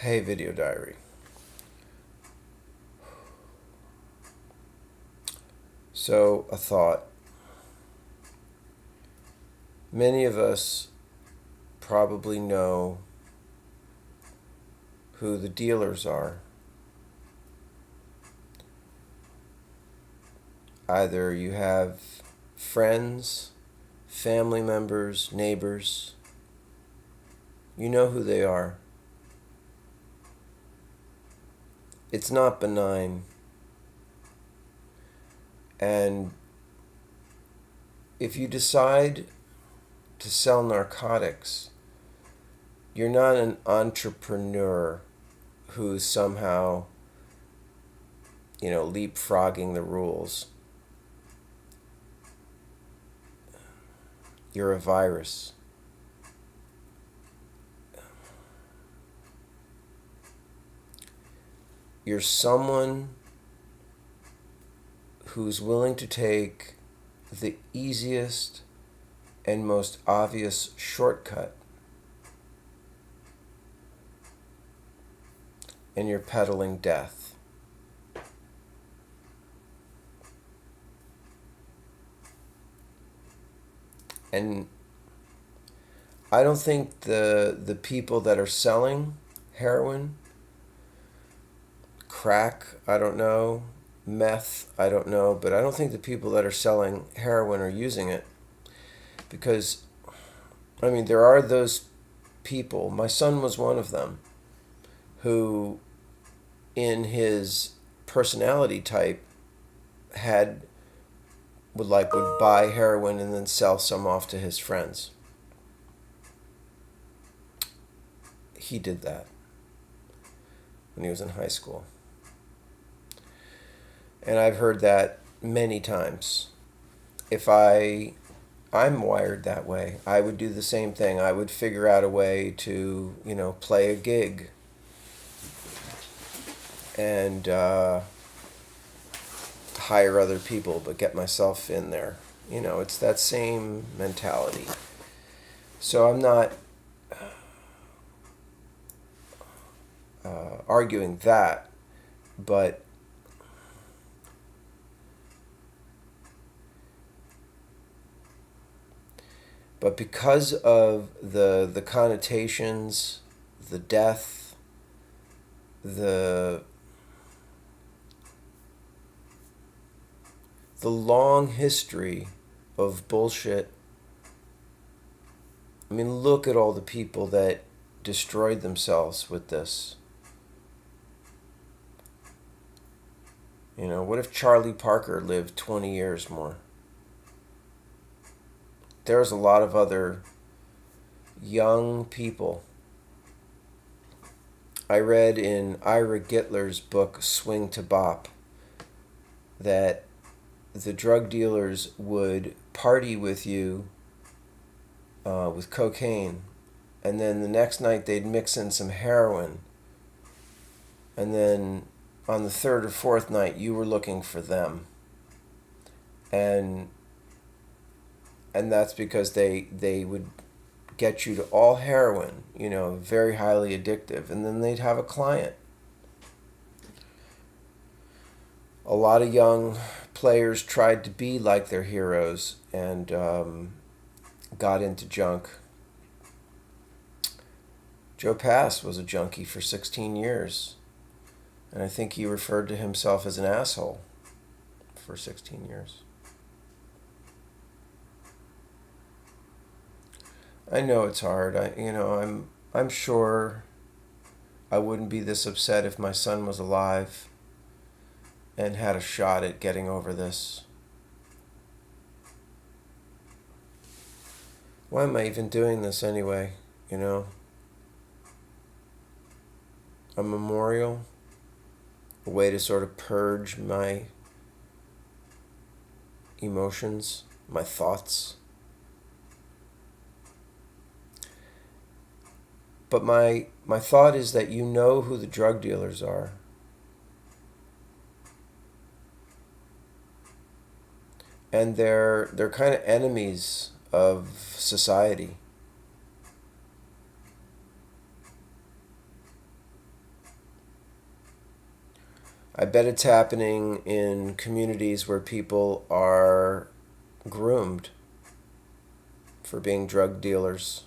Hey, video diary. So, a thought. Many of us probably know who the dealers are. Either you have friends, family members, neighbors. You know who they are. It's not benign. And if you decide to sell narcotics, you're not an entrepreneur who's somehow, leapfrogging the rules. You're a virus. You're someone who's willing to take the easiest and most obvious shortcut, and you're peddling death. And I don't think the people that are selling heroin, crack, I don't know, meth, I don't know, but I don't think the people that are selling heroin are using it. Because, there are those people, my son was one of them, who in his personality type would buy heroin and then sell some off to his friends. He did that when he was in high school. And I've heard that many times. If I'm wired that way, I would do the same thing. I would figure out a way to, play a gig and hire other people, but get myself in there. It's that same mentality. So I'm not arguing that, but because of the connotations, the death, the long history of bullshit. Look at all the people that destroyed themselves with this. What if Charlie Parker lived 20 years more? There's a lot of other young people. I read in Ira Gitler's book, Swing to Bop, that the drug dealers would party with you with cocaine, and then the next night they'd mix in some heroin, and then on the third or fourth night you were looking for them, and that's because they would get you to all heroin, very highly addictive, and then they'd have a client. A lot of young players tried to be like their heroes and got into junk. Joe Pass was a junkie for 16 years, and I think he referred to himself as an asshole for 16 years. I know it's hard. I'm sure I wouldn't be this upset if my son was alive and had a shot at getting over this. Why am I even doing this anyway? A memorial, a way to sort of purge my emotions, my thoughts. But my thought is that you know who the drug dealers are. And they're kind of enemies of society. I bet it's happening in communities where people are groomed for being drug dealers.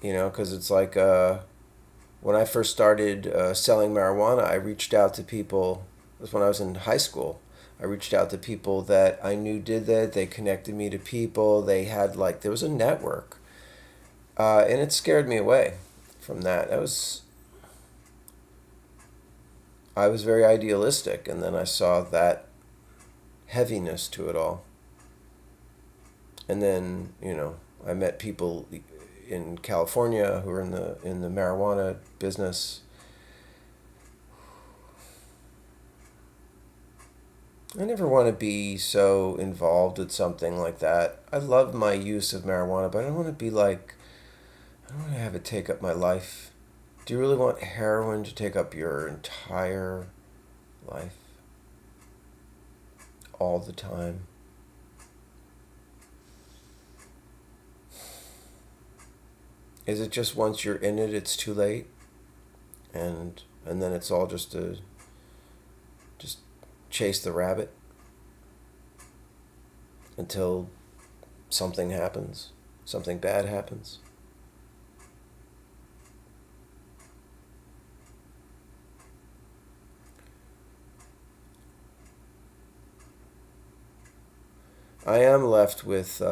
You know, because it's like when I first started selling marijuana, I reached out to people. It was when I was in high school. I reached out to people that I knew did that. They connected me to people. They had like, there was a network. And it scared me away from that. I was very idealistic, and then I saw that heaviness to it all. And then, I met people in California who are in the marijuana business. I never want to be so involved with something like that. I love my use of marijuana, but I don't want to be like, I don't want to have it take up my life. Do you really want heroin to take up your entire life? All the time? Is it just once you're in it, it's too late? And then it's all just chase the rabbit until something happens, something bad happens. I am left with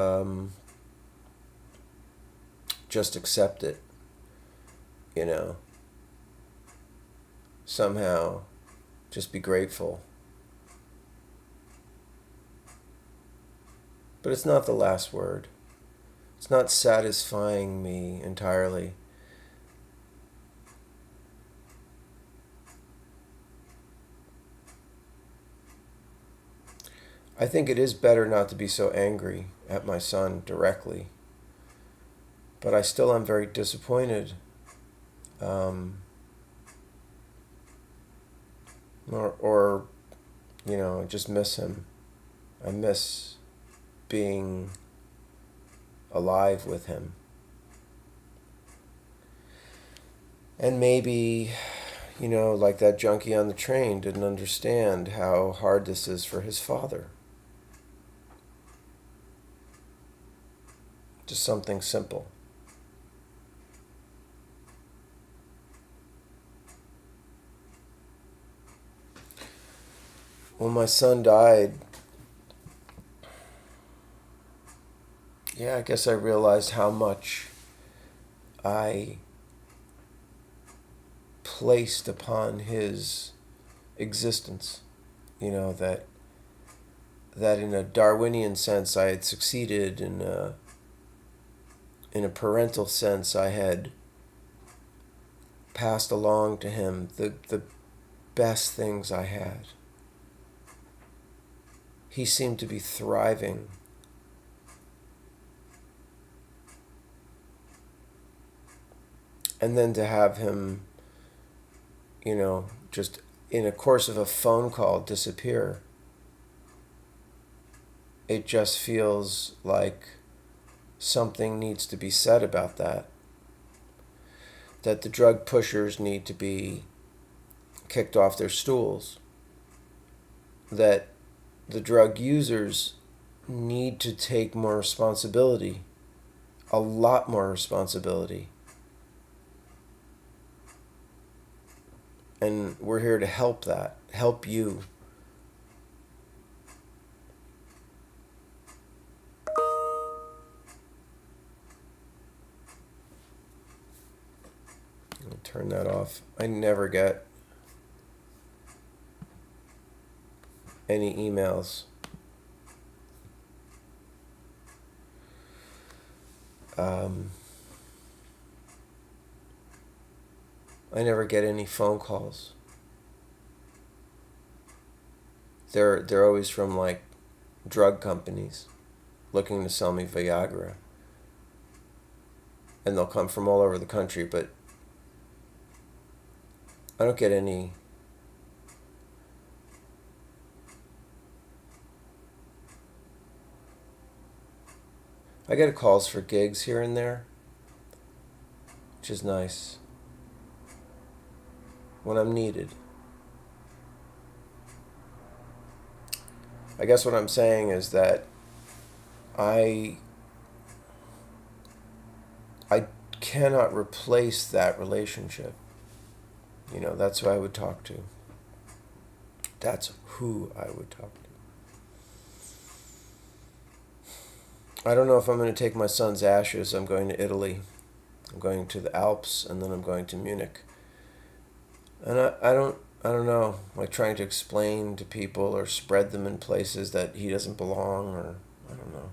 just accept it, you know. Somehow, just be grateful. But it's not the last word. It's not satisfying me entirely. I think it is better not to be so angry at my son directly. But I still am very disappointed. Or, I just miss him. I miss being alive with him. And maybe, like that junkie on the train didn't understand how hard this is for his father. Just something simple. When my son died, I guess I realized how much I placed upon his existence. That in a Darwinian sense I had succeeded, in a parental sense I had passed along to him the best things I had. He seemed to be thriving. And then to have him, just in a course of a phone call disappear, it just feels like something needs to be said about that. That the drug pushers need to be kicked off their stools. That the drug users need to take more responsibility, a lot more responsibility. And we're here to help you. I'll turn that off. I never get any emails. I never get any phone calls. They're always from like drug companies looking to sell me Viagra. And they'll come from all over the country, but I don't get any. I get calls for gigs here and there, which is nice when I'm needed. I guess what I'm saying is that I I cannot replace that relationship. That's who I would talk to. That's who I would talk to. I don't know if I'm going to take my son's ashes. I'm going to Italy. I'm going to the Alps, and then I'm going to Munich. And I don't know, like trying to explain to people or spread them in places that he doesn't belong, or I don't know.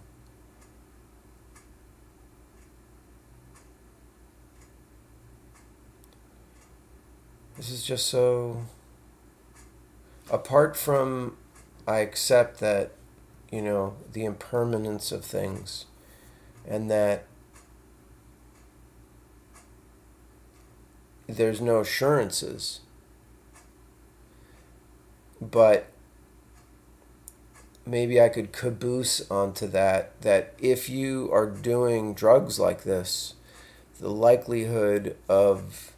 This is just so. Apart from, I accept that, the impermanence of things, and that there's no assurances, but maybe I could caboose onto that if you are doing drugs like this, the likelihood of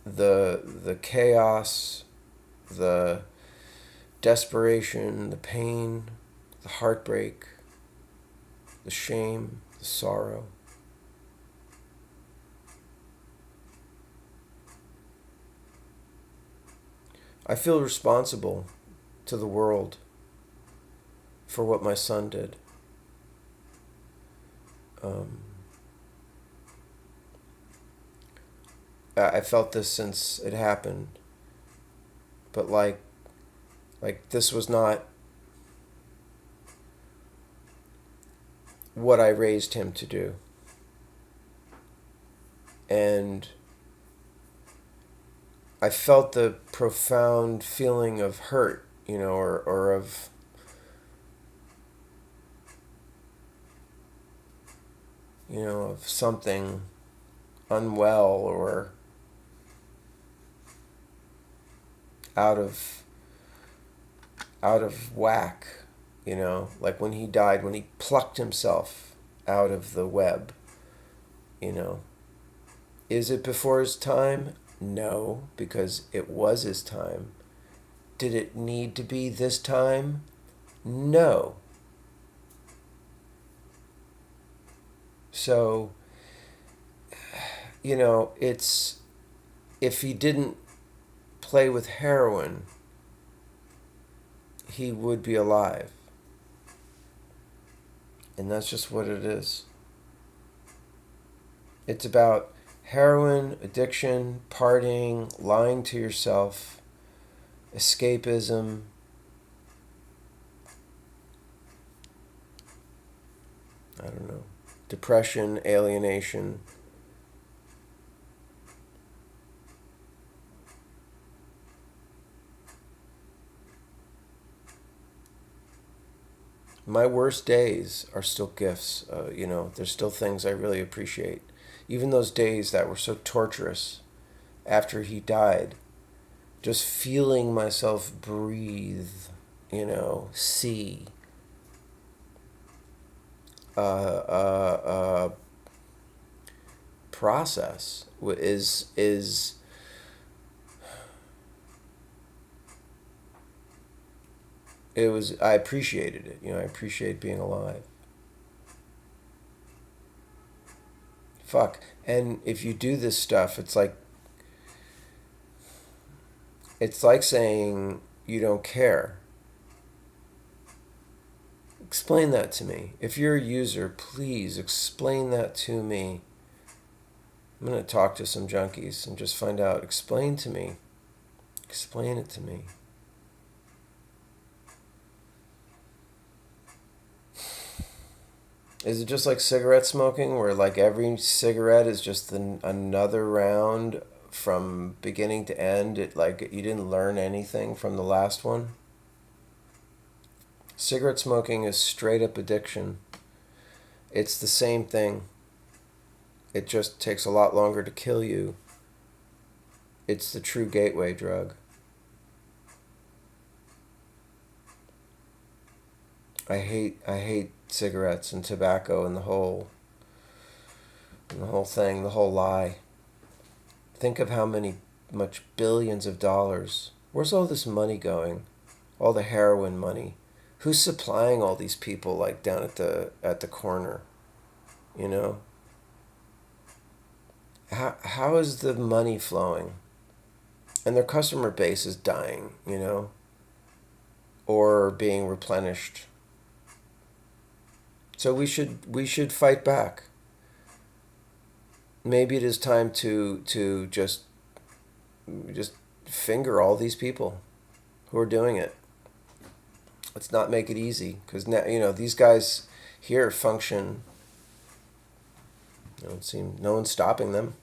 the chaos, the desperation, the pain, the heartbreak, the shame, the sorrow. I feel responsible to the world for what my son did. Um, I felt this since it happened, but like this was not what I raised him to do, and I felt the profound feeling of hurt, or of something unwell or out of whack, like when he died, when he plucked himself out of the web, you know. Is it before his time? No, because it was his time. Did it need to be this time? No. So, it's, if he didn't play with heroin, he would be alive. And that's just what it is. It's about heroin, addiction, partying, lying to yourself, escapism. I don't know. Depression, alienation. My worst days are still gifts. There's still things I really appreciate. Even those days that were so torturous after he died, just feeling myself breathe, see, process is it was I appreciated it. I appreciate being alive. Fuck. And if you do this stuff, it's like saying you don't care. Explain that to me. If you're a user, please explain that to me. I'm going to talk to some junkies and just find out. Explain to me. Explain it to me. Is it just like cigarette smoking, where like every cigarette is just another round from beginning to end? It like you didn't learn anything from the last one? Cigarette smoking is straight up addiction. It's the same thing. It just takes a lot longer to kill you. It's the true gateway drug. I hate cigarettes and tobacco and the whole thing, the whole lie. Think of how much billions of dollars. Where's all this money going? all the heroin money. Who's supplying all these people like down at the corner? You know? How is the money flowing? And their customer base is dying, you know, or being replenished. So we should fight back. Maybe it is time to just finger all these people who are doing it. Let's not make it easy, because now, you know, these guys here function. No one's stopping them.